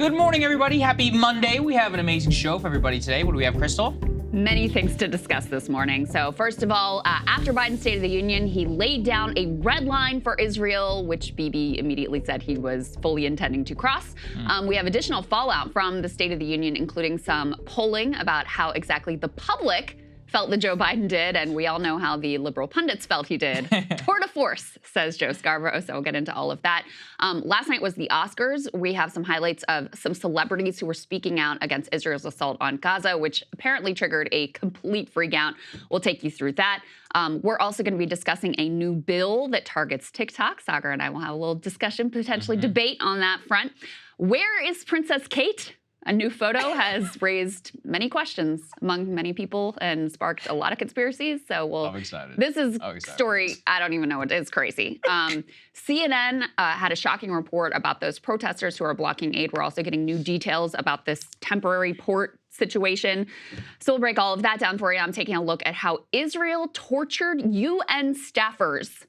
Good morning, everybody. Happy Monday. We have an amazing show for everybody today. What do we have, Krystal? Many things to discuss this morning. So first of all, after Biden's State of the Union, he laid down a red line for Israel, which Bibi immediately said he was fully intending to cross. We have additional fallout from the State of the Union, including some polling about how exactly the public felt that Joe Biden did, and we all know how the liberal pundits felt he did. Tour de force, says Joe Scarborough, so we'll get into all of that. Last night was the Oscars. We have some highlights of some celebrities who were speaking out against Israel's assault on Gaza, which apparently triggered a complete freak out. We'll take you through that. We're also going to be discussing a new bill that targets TikTok. Saagar and I will have a little discussion, potentially debate on that front. Where is Princess Kate? A new photo has raised many questions among many people and sparked a lot of conspiracies. So I'm excited. This is a story, I don't even know what it is, crazy. CNN had a shocking report about those protesters who are blocking aid. We're also getting new details about this temporary port situation. So we'll break all of that down for you. I'm taking a look at how Israel tortured UN staffers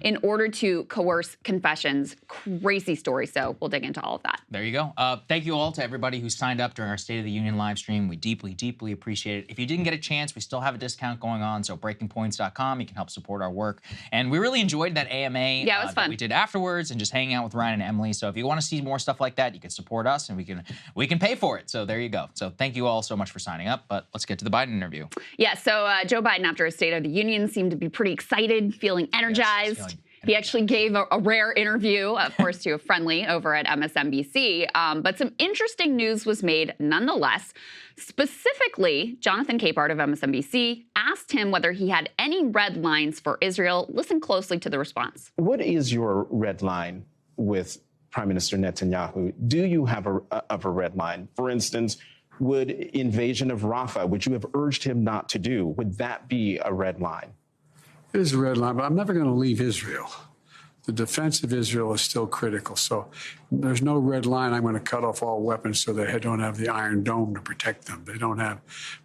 in order to coerce confessions. Crazy story. So we'll dig into all of that. There you go. Thank you all to everybody who signed up during our State of the Union live stream. We deeply, deeply appreciate it. If you didn't get a chance, we still have a discount going on. So breakingpoints.com, you can help support our work. And we really enjoyed that AMA yeah, it was fun. that we did afterwards and just hanging out with Ryan and Emily. So if you want to see more stuff like that, you can support us and we can pay for it. So there you go. So thank you all so much for signing up. But let's get to the Biden interview. Yeah, so Joe Biden, after his State of the Union, seemed to be pretty excited, feeling energized. He actually gave a rare interview, of course, to a friendly over at MSNBC. But some interesting news was made nonetheless. Specifically, Jonathan Capehart of MSNBC asked him whether he had any red lines for Israel. Listen closely to the response. What is your red line with Prime Minister Netanyahu? Do you have a red line? For instance, would invasion of Rafah, which you have urged him not to do, would that be a red line? It is a red line, but I'm never going to leave Israel. The defense of Israel is still critical. So there's no red line. I'm going to cut off all weapons so they don't have the Iron Dome to protect them. They don't have.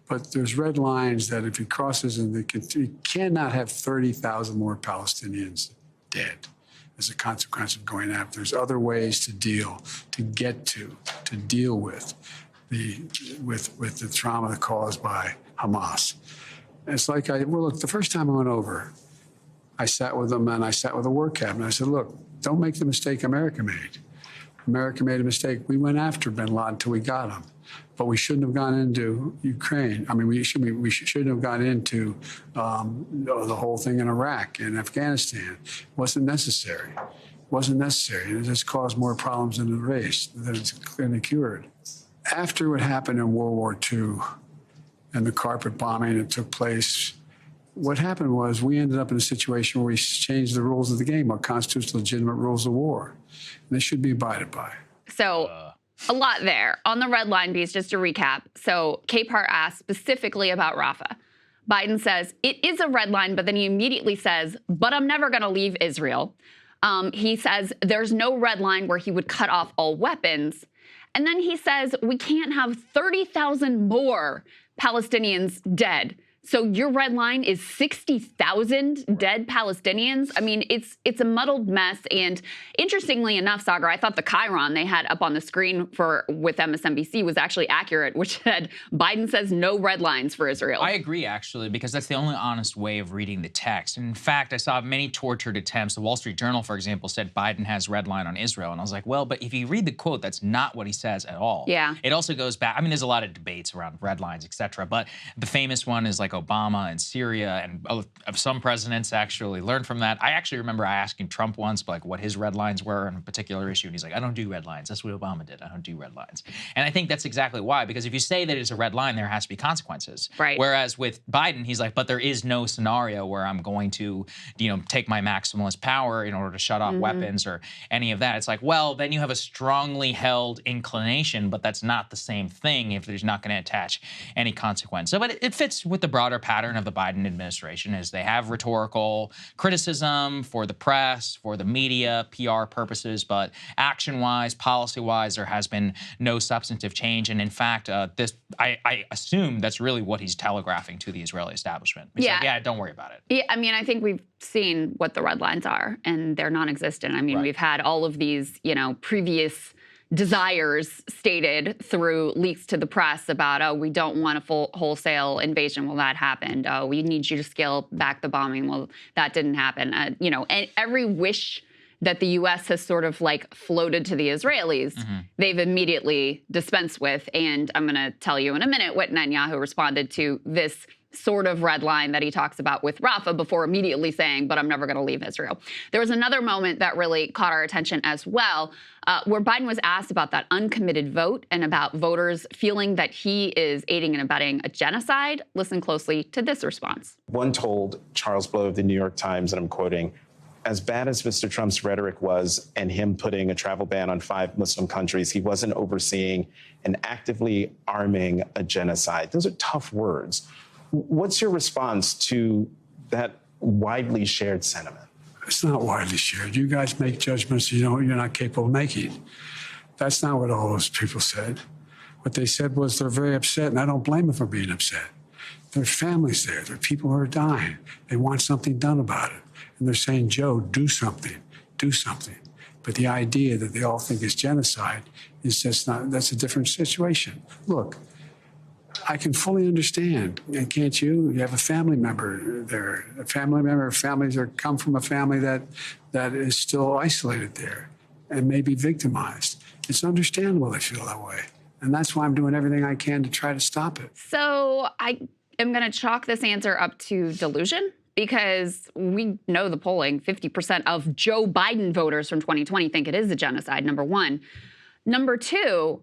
But there's red lines that if he crosses, and he cannot have 30,000 more Palestinians dead as a consequence of going after. There's other ways to deal with the trauma caused by Hamas. It's like, look, the first time I went over, I sat with them and I sat with the war cabinet. I said, look, don't make the mistake America made. America made a mistake. We went after bin Laden until we got him. But we shouldn't have gone into Ukraine. I mean, we shouldn't have gone into the whole thing in Iraq and Afghanistan. It wasn't necessary. It just caused more problems than it cured. After what happened in World War II, and the carpet bombing that took place, what happened was we ended up in a situation where we changed the rules of the game, our constitutional legitimate rules of war. And they should be abided by. So a lot there. On the red line piece, just to recap. So Capehart asked specifically about Rafah. Biden says, it is a red line, but then he immediately says, but I'm never going to leave Israel. He says there's no red line where he would cut off all weapons. And then he says we can't have 30,000 more Palestinians dead. So your red line is 60,000 dead Palestinians. I mean, it's a muddled mess. And interestingly enough, Saagar, I thought the chyron they had up on the screen with MSNBC was actually accurate, which said Biden says no red lines for Israel. I agree, actually, because that's the only honest way of reading the text. And in fact, I saw many tortured attempts. The Wall Street Journal, for example, said Biden has red line on Israel. And I was like, well, but if you read the quote, that's not what he says at all. Yeah. It also goes back. I mean, there's a lot of debates around red lines, et cetera. But the famous one is like Obama and Syria, and some presidents actually learned from that. I actually remember asking Trump once, like, what his red lines were on a particular issue, and he's like, I don't do red lines. That's what Obama did. I don't do red lines. And I think that's exactly why, because if you say that it's a red line, there has to be consequences. Right. Whereas with Biden, he's like, but there is no scenario where I'm going to, take my maximalist power in order to shut off weapons or any of that. It's like, well, then you have a strongly held inclination, but that's not the same thing if there's not going to attach any consequence. So, but it fits with the broader pattern of the Biden administration is they have rhetorical criticism for the press, for the media, PR purposes, but action-wise, policy-wise, there has been no substantive change. And in fact, I assume that's really what he's telegraphing to the Israeli establishment. He's like, yeah, don't worry about it. Yeah, I mean, I think we've seen what the red lines are, and they're non-existent. I mean, we've had all of these, previous desires stated through leaks to the press about, oh, we don't want a full wholesale invasion. Well, that happened. Oh, we need you to scale back the bombing. Well, that didn't happen. You know, and every wish that the U.S. has sort of like floated to the Israelis, they've immediately dispensed with. And I'm going to tell you in a minute what Netanyahu responded to this sort of red line that he talks about with Rafah before immediately saying, but I'm never going to leave Israel. There was another moment that really caught our attention as well, where Biden was asked about that uncommitted vote and about voters feeling that he is aiding and abetting a genocide. Listen closely to this response. One told Charles Blow of the New York Times, and I'm quoting, as bad as Mr. Trump's rhetoric was and him putting a travel ban on 5 Muslim countries, he wasn't overseeing and actively arming a genocide. Those are tough words. What's your response to that widely shared sentiment? It's not widely shared. You guys make judgments you're not capable of making. That's not what all those people said. What they said was they're very upset, and I don't blame them for being upset. There's families there. There are people who are dying. They want something done about it. And they're saying, Joe, do something, do something. But the idea that they all think is genocide is just not, that's a different situation. Look, I can fully understand, can't you? You have a family member there, families that come from a family that is still isolated there and may be victimized. It's understandable they feel that way. And that's why I'm doing everything I can to try to stop it. So I am going to chalk this answer up to delusion, because we know the polling, 50% of Joe Biden voters from 2020 think it is a genocide, number one. Number two,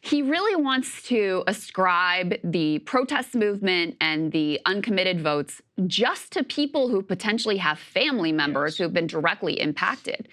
he really wants to ascribe the protest movement and the uncommitted votes just to people who potentially have family members who have been directly impacted.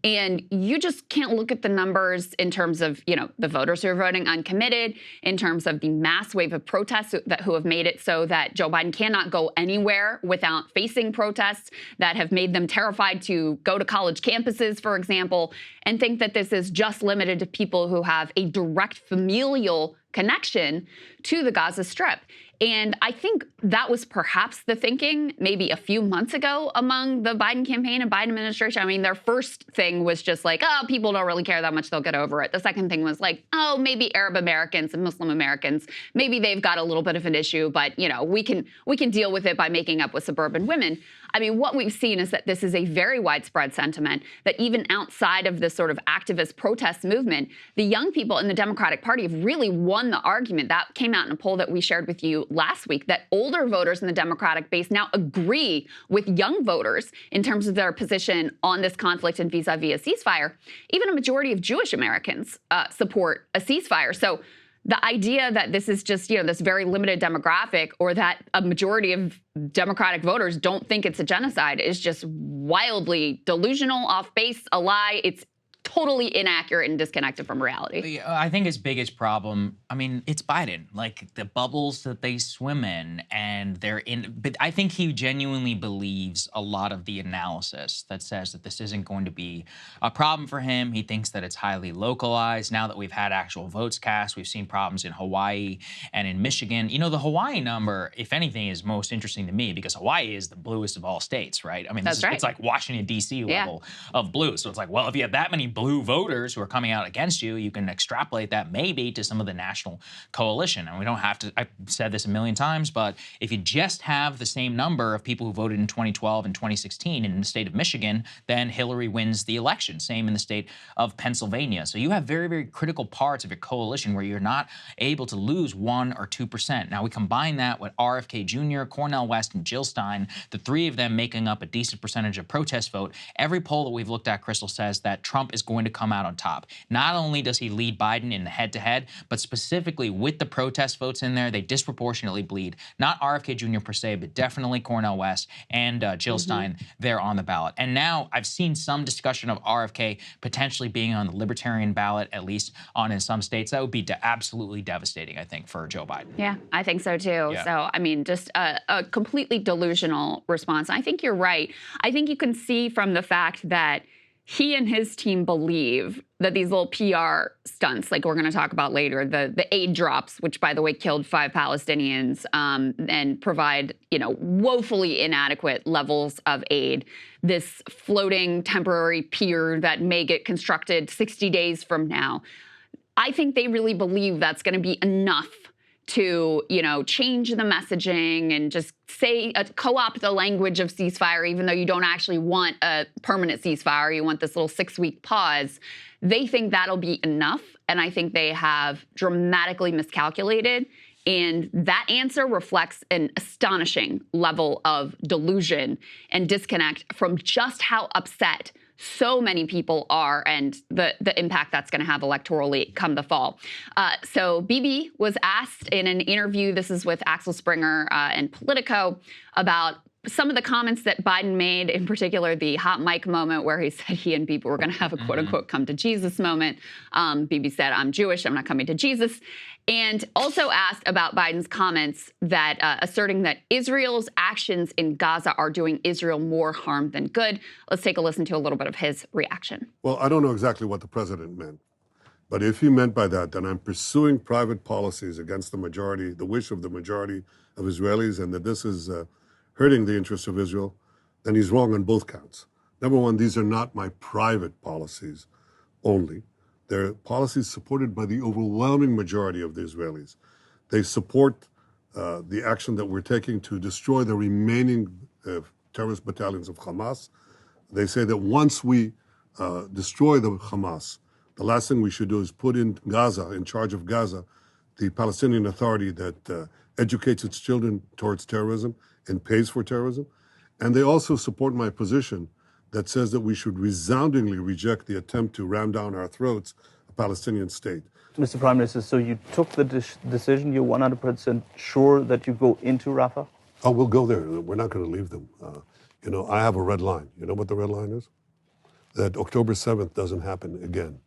And you just can't look at the numbers in terms of, the voters who are voting uncommitted, in terms of the mass wave of protests who have made it so that Joe Biden cannot go anywhere without facing protests that have made them terrified to go to college campuses, for example, and think that this is just limited to people who have a direct familial connection to the Gaza Strip. And I think that was perhaps the thinking maybe a few months ago among the Biden campaign and Biden administration. I mean, their first thing was just like, oh, people don't really care that much, they'll get over it. The second thing was like, oh, maybe Arab Americans and Muslim Americans, maybe they've got a little bit of an issue, but we can deal with it by making up with suburban women. I mean, what we've seen is that this is a very widespread sentiment, that even outside of this sort of activist protest movement, the young people in the Democratic Party have really won the argument. That came out in a poll that we shared with you last week, that older voters in the Democratic base now agree with young voters in terms of their position on this conflict and vis-a-vis a ceasefire. Even a majority of Jewish Americans support a ceasefire. So the idea that this is just, this very limited demographic, or that a majority of Democratic voters don't think it's a genocide, is just wildly delusional, off base, a lie. It's totally inaccurate and disconnected from reality. I think his biggest problem, it's Biden. Like, the bubbles that they swim in, and they're in. But I think he genuinely believes a lot of the analysis that says that this isn't going to be a problem for him. He thinks that it's highly localized. Now that we've had actual votes cast, we've seen problems in Hawaii and in Michigan. The Hawaii number, if anything, is most interesting to me, because Hawaii is the bluest of all states, right? That's right. It's like Washington, D.C. level of blue. So it's like, well, if you have that many blue voters who are coming out against you, you can extrapolate that maybe to some of the national coalition. And we don't have to, I've said this a million times, but if you just have the same number of people who voted in 2012 and 2016 in the state of Michigan, then Hillary wins the election. Same in the state of Pennsylvania. So you have very, very critical parts of your coalition where you're not able to lose 1 or 2%. Now we combine that with RFK Jr., Cornel West, and Jill Stein, the three of them making up a decent percentage of protest vote. Every poll that we've looked at, Krystal, says that Trump is going to come out on top. Not only does he lead Biden in the head-to-head, but specifically with the protest votes in there, they disproportionately bleed. Not RFK Jr. per se, but definitely Cornel West and Jill Stein there on the ballot. And now I've seen some discussion of RFK potentially being on the libertarian ballot, at least in some states. That would be absolutely devastating, I think, for Joe Biden. Yeah, I think so too. Yeah. So, just a completely delusional response. I think you're right. I think you can see from the fact that he and his team believe that these little PR stunts, like we're going to talk about later, the aid drops, which by the way killed 5 Palestinians and provide, woefully inadequate levels of aid. This floating temporary pier that may get constructed 60 days from now. I think they really believe that's going to be enough to, change the messaging and just say, co-opt the language of ceasefire, even though you don't actually want a permanent ceasefire. You want this little 6-week pause. They think that'll be enough. And I think they have dramatically miscalculated. And that answer reflects an astonishing level of delusion and disconnect from just how upset so many people are and the impact that's going to have electorally come the fall. So Bibi was asked in an interview, this is with Axel Springer and Politico, about some of the comments that Biden made, in particular the hot mic moment where he said he and Bibi were going to have a quote-unquote come to Jesus moment. Bibi said, I'm Jewish, I'm not coming to Jesus. And also asked about Biden's comments that asserting that Israel's actions in Gaza are doing Israel more harm than good. Let's take a listen to a little bit of his reaction. Well, I don't know exactly what the president meant. But if he meant by that I'm pursuing private policies against the majority, the wish of the majority of Israelis, and that this is hurting the interests of Israel, then he's wrong on both counts. Number one, these are not my private policies only. They're policies supported by the overwhelming majority of the Israelis. They support the action that we're taking to destroy the remaining terrorist battalions of Hamas. They say that once we destroy the Hamas, the last thing we should do is put in Gaza, in charge of Gaza, the Palestinian Authority that educates its children towards terrorism and pays for terrorism. And they also support my position that says that we should resoundingly reject the attempt to ram down our throats a Palestinian state. Mr. Prime Minister, so you took the decision, you're 100% sure that you go into Rafah? Oh, we'll go there. We're not going to leave them. I have a red line. You know what the red line is? That October 7th doesn't happen again.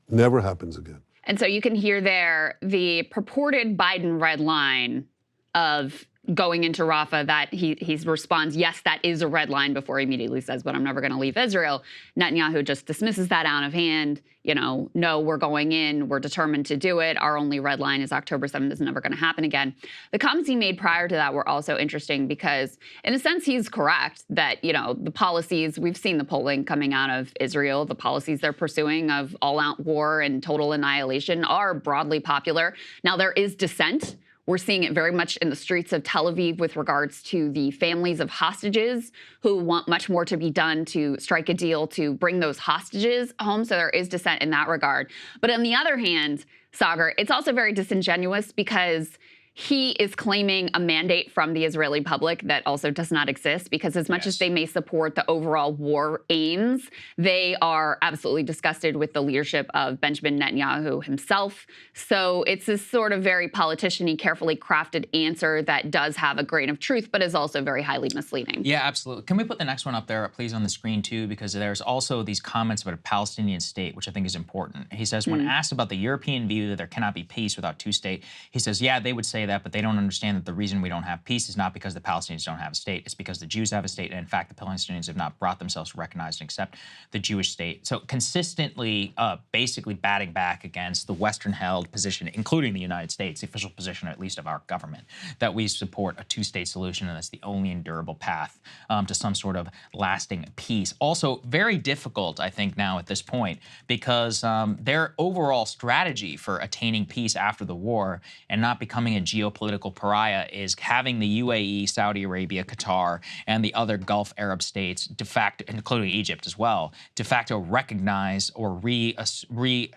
Never happens again. And so you can hear there the purported Biden red line of going into Rafah, that he responds, yes, that is a red line, before he immediately says, but I'm never going to leave Israel. Netanyahu just dismisses that out of hand. No, we're going in. We're determined to do it. Our only red line is October 7th is never going to happen again. The comments he made prior to that were also interesting because, in a sense, he's correct that, the policies, we've seen the polling coming out of Israel, the policies they're pursuing of all-out war and total annihilation are broadly popular. Now, there is dissent. We're seeing it very much in the streets of Tel Aviv with regards to the families of hostages who want much more to be done to strike a deal to bring those hostages home. So there is dissent in that regard. But on the other hand, Saagar, it's also very disingenuous because he is claiming a mandate from the Israeli public that also does not exist, because as much as they may support the overall war aims, they are absolutely disgusted with the leadership of Benjamin Netanyahu himself. So it's this sort of very politician-y, carefully crafted answer that does have a grain of truth, but is also very highly misleading. Yeah, absolutely. Can we put the next one up there, please, on the screen, too? Because there's also these comments about a Palestinian state, which I think is important. He says, when asked about the European view that there cannot be peace without two-state, he says, yeah, they would say that, but they don't understand that the reason we don't have peace is not because the Palestinians don't have a state. It's because the Jews have a state. And in fact, the Palestinians have not brought themselves to recognize and accept the Jewish state. So consistently, basically batting back against the Western-held position, including the United States, the official position, at least of our government, that we support a two-state solution, and that's the only endurable path to some sort of lasting peace. Also, very difficult, I think, now at this point, because their overall strategy for attaining peace after the war and not becoming a geopolitical pariah is having the UAE, Saudi Arabia, Qatar, and the other Gulf Arab states, de facto, including Egypt as well, de facto recognize or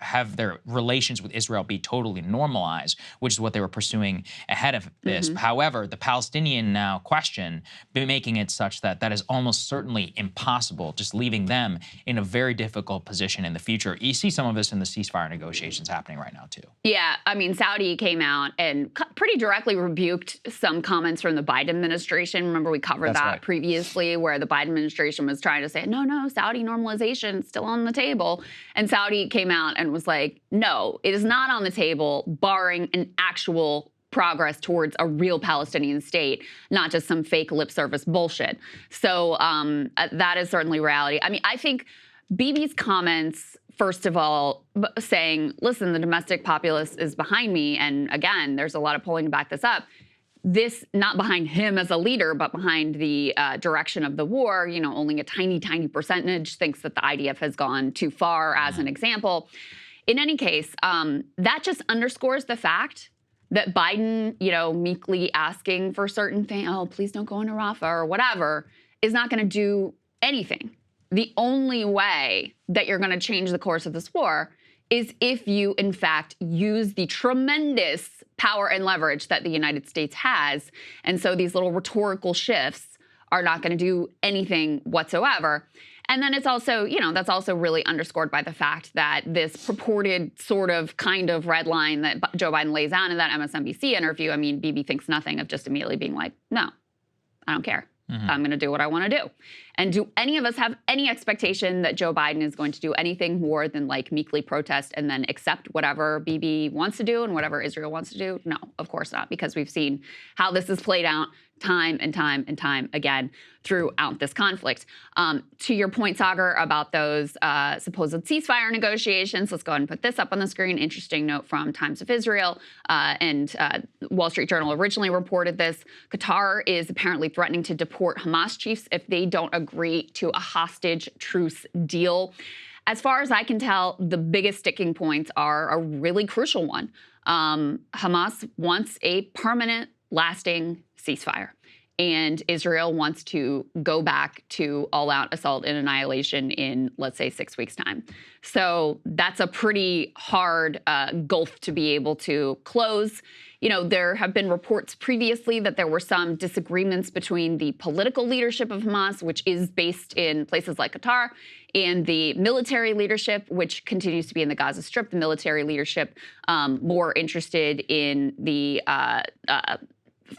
have their relations with Israel be totally normalized, which is what they were pursuing ahead of this. However, the Palestinian now question, making it such that that is almost certainly impossible, just leaving them in a very difficult position in the future. You see some of this in the ceasefire negotiations happening right now, too. Yeah, I mean, Saudi came out and pretty directly rebuked some comments from the Biden administration. Remember, we covered that previously, where the Biden administration was trying to say, no, Saudi normalization is still on the table. And Saudi came out and was like, no, it is not on the table, barring an actual progress towards a real Palestinian state, not just some fake lip service bullshit. So that is certainly reality. I mean, I think Bibi's comments, first of all, saying, listen, the domestic populace is behind me. And again, there's a lot of polling to back this up. This, not behind him as a leader, but behind the direction of the war. You know, only a tiny, tiny percentage thinks that the IDF has gone too far, as an example. In any case, that just underscores the fact that Biden, you know, meekly asking for certain things, oh, please don't go into Rafah or whatever, is not going to do anything. The only way that you're going to change the course of this war is if you, in fact, use the tremendous power and leverage that the United States has. And so these little rhetorical shifts are not going to do anything whatsoever. And then it's also, you know, that's also really underscored by the fact that this purported sort of kind of red line that Joe Biden lays out in that MSNBC interview, I mean, Bibi thinks nothing of just immediately being like, no, I don't care. I'm going to do what I want to do. And do any of us have any expectation that Joe Biden is going to do anything more than like meekly protest and then accept whatever Bibi wants to do and whatever Israel wants to do? No, of course not, because we've seen how this is played out time and time and time again throughout this conflict. To your point, Saagar, about those supposed ceasefire negotiations, let's go ahead and put this up on the screen. Interesting note from Times of Israel and Wall Street Journal originally reported this. Qatar is apparently threatening to deport Hamas chiefs if they don't agree to a hostage truce deal. As far as I can tell, the biggest sticking points are a really crucial one. Hamas wants a permanent, lasting ceasefire. And Israel wants to go back to all-out assault and annihilation in, let's say, 6 weeks' time. So that's a pretty hard gulf to be able to close. You know, there have been reports previously that there were some disagreements between the political leadership of Hamas, which is based in places like Qatar, and the military leadership, which continues to be in the Gaza Strip. The military leadership more interested in the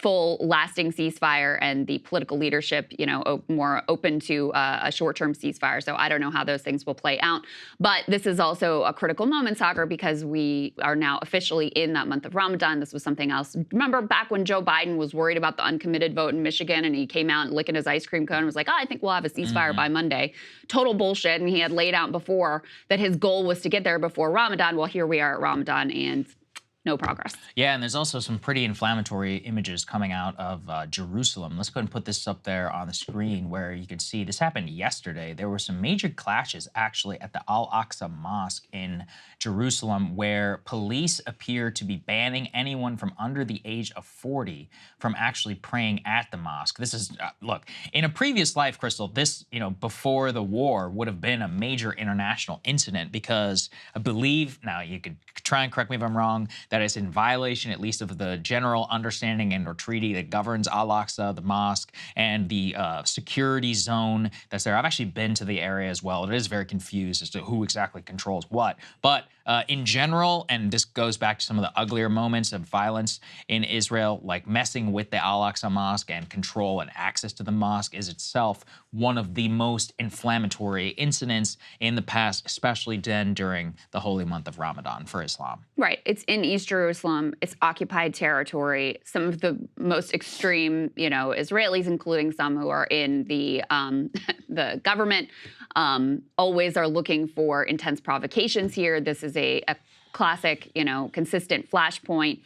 full lasting ceasefire, and the political leadership, you know, more open to a short-term ceasefire. So I don't know how those things will play out. But this is also a critical moment, Saagar, because we are now officially in that month of Ramadan. This was something else. Remember back when Joe Biden was worried about the uncommitted vote in Michigan, and he came out licking his ice cream cone and was like, oh, I think we'll have a ceasefire by Monday. Total bullshit. And he had laid out before that his goal was to get there before Ramadan. Well, here we are at Ramadan, and no progress. Yeah, and there's also some pretty inflammatory images coming out of Jerusalem. Let's go ahead and put this up there on the screen where you can see this happened yesterday. There were some major clashes actually at the Al-Aqsa Mosque in Jerusalem, where police appear to be banning anyone from under the age of 40 from actually praying at the mosque. This is, look, in a previous life, Krystal, this, you know, before the war would have been a major international incident, because I believe, now you could try and correct me if I'm wrong, that is in violation at least of the general understanding and or treaty that governs Al-Aqsa, the mosque, and the security zone that's there. I've actually been to the area as well. It is very confused as to who exactly controls what. But in general, and this goes back to some of the uglier moments of violence in Israel, like messing with the Al-Aqsa Mosque and control and access to the mosque is itself one of the most inflammatory incidents in the past, especially then during the holy month of Ramadan for Islam. Right. It's in East Jerusalem. It's occupied territory. Some of the most extreme, you know, Israelis, including some who are in the the government, always are looking for intense provocations here. This is a classic, you know, consistent flashpoint,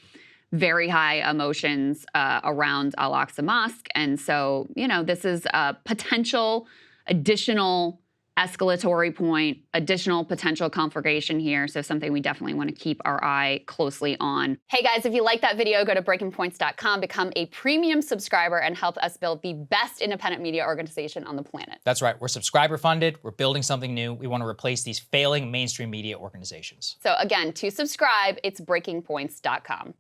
very high emotions around Al-Aqsa Mosque. And so, you know, this is a potential additional escalatory point, additional potential conflagration here. So something we definitely want to keep our eye closely on. Hey guys, if you like that video, go to breakingpoints.com, become a premium subscriber, and help us build the best independent media organization on the planet. That's right. We're subscriber funded. We're building something new. We want to replace these failing mainstream media organizations. So again, to subscribe, it's breakingpoints.com.